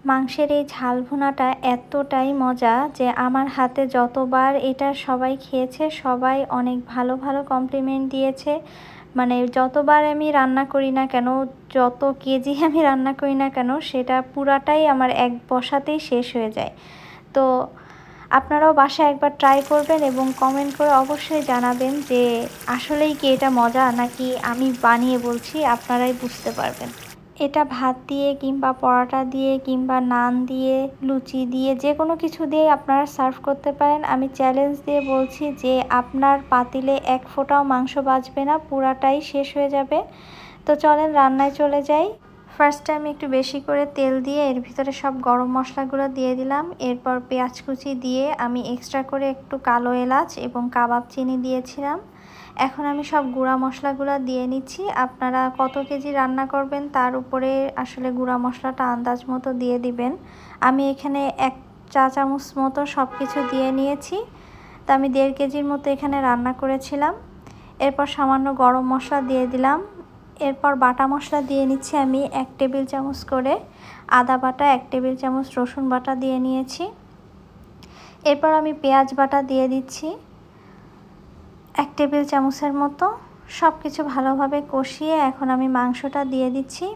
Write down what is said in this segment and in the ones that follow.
মাংসের এই ঝাল ভুনাটা এতটাই মজা যে আমার হাতে যতবার এটা সবাই খেয়েছে সবাই অনেক ভালো ভালো কমপ্লিমেন্ট দিয়েছে। মানে যতবার আমি রান্না করি না কেন, যত কেজি আমি রান্না করি না কেন, সেটা পুরাটাই আমার এক বসাতেই শেষ হয়ে যায়। তো আপনারাও বাসায় একবার ট্রাই করবেন এবং কমেন্ট করে অবশ্যই জানাবেন যে আসলেই কি এটা মজা নাকি আমি বানিয়ে বলছি, আপনারাই বুঝতে পারবেন। এটা ভাত দিয়ে কিংবা পরোটা দিয়ে কিংবা নান দিয়ে লুচি দিয়ে যে কোনো কিছু দিয়ে আপনারা সার্ভ করতে পারেন। আমি চ্যালেঞ্জ দিয়ে বলছি যে আপনার পাতিলে এক ফোঁটাও মাংস বাঁচবে না, পুরাটাই শেষ হয়ে যাবে। তো চলেন রান্নায় চলে যাই। ফার্স্টে আমি একটু বেশি করে তেল দিয়ে এর ভিতরে সব গরম মশলাগুলো দিয়ে দিলাম। এরপর পেঁয়াজ কুচি দিয়ে আমি এক্সট্রা করে একটু কালো এলাচ এবং কাবাব চিনি দিয়েছিলাম। এখন আমি সব গুঁড়া মশলাগুলো দিয়ে নিচ্ছি। আপনারা কত কেজি রান্না করবেন তার উপরে আসলে গুঁড়া মশলাটা আন্দাজ মতো দিয়ে দিবেন। আমি এখানে 1 চা চামচ মতো সব কিছু দিয়ে নিয়েছি। তা আমি 1.5 কেজির মতো এখানে রান্না করেছিলাম। এরপর সামান্য গরম মশলা দিয়ে দিলাম। এরপর বাটা মশলা দিয়ে নিচ্ছি আমি 1 টেবিল চামচ করে আদা বাটা, 1 টেবিল চামচ রসুন বাটা দিয়ে নিয়েছি। এরপর আমি পেঁয়াজ বাটা দিয়ে দিচ্ছি 1 টেবিল চামচের মতো। সব কিছু ভালোভাবে কষিয়ে এখন আমি মাংসটা দিয়ে দিচ্ছি।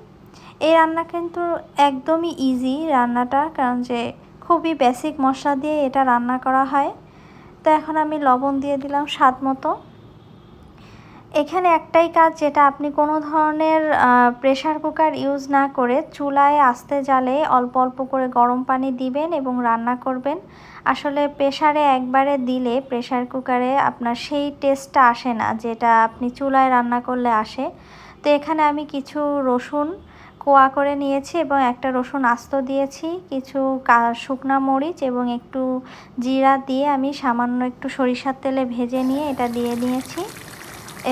এই রান্না কিন্তু একদমই ইজি রান্নাটা, কারণ যে খুবই বেসিক মশলা দিয়ে এটা রান্না করা হয়। তো এখন আমি লবণ দিয়ে দিলাম স্বাদ মতো। এখানে একটাই কাজ, যেটা আপনি কোনো ধরনের প্রেসার কুকার ইউজ না করে চুলায় আস্তে জালে অল্প অল্প করে গরম পানি দিবেন এবং রান্না করবেন। আসলে প্রেসারে একবারে দিলে প্রেসার কুকারে আপনার সেই টেস্টটা আসে না যেটা আপনি চুলায় রান্না করলে আসে। তো এখানে আমি কিছু রসুন কোয়া করে নিয়েছি এবং একটা রসুন আস্ত দিয়েছি, কিছু শুকনা মরিচ এবং একটু জিরা দিয়ে আমি সামান্য একটু সরিষার তেলে ভেজে নিয়ে এটা দিয়ে নিয়েছি।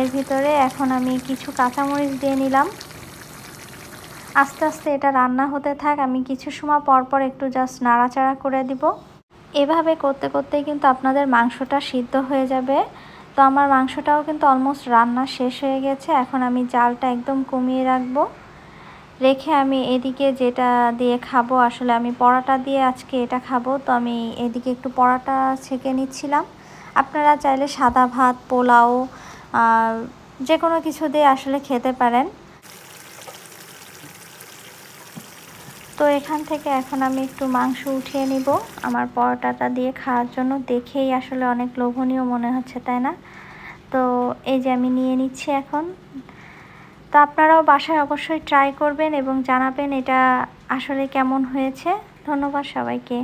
এর ভিতরে এখন আমি কিছু কাঁচামরিচ দিয়ে নিলাম। আস্তে আস্তে এটা রান্না হতে থাক, আমি কিছু সময় পর পর একটু জাস্ট নাড়াচাড়া করে দিব। এভাবে করতে করতেই কিন্তু আপনাদের মাংসটা সিদ্ধ হয়ে যাবে। তো আমার মাংসটাও কিন্তু অলমোস্ট রান্না শেষ হয়ে গেছে। এখন আমি জালটা একদম কমিয়ে রাখবো, রেখে আমি এদিকে যেটা দিয়ে খাবো, আসলে আমি পরোটা দিয়ে আজকে এটা খাবো। তো আমি এদিকে একটু পরোটা ছেঁকে নিচ্ছিলাম। আপনারা চাইলে সাদা ভাত, পোলাও যে কোনো কিছু দিয়ে আসলে খেতে পারেন। তো এখান থেকে এখন আমি একটু মাংস উঠিয়ে নিব আমার পরোটাটা দিয়ে খাওয়ার জন্য। দেখেই আসলে অনেক লোভনীয় মনে হচ্ছে, তাই না? তো এই যে আমি নিয়ে নিচ্ছি এখন। তো আপনারাও বাসায় অবশ্যই ট্রাই করবেন এবং জানাবেন এটা আসলে কেমন হয়েছে। ধন্যবাদ সবাইকে।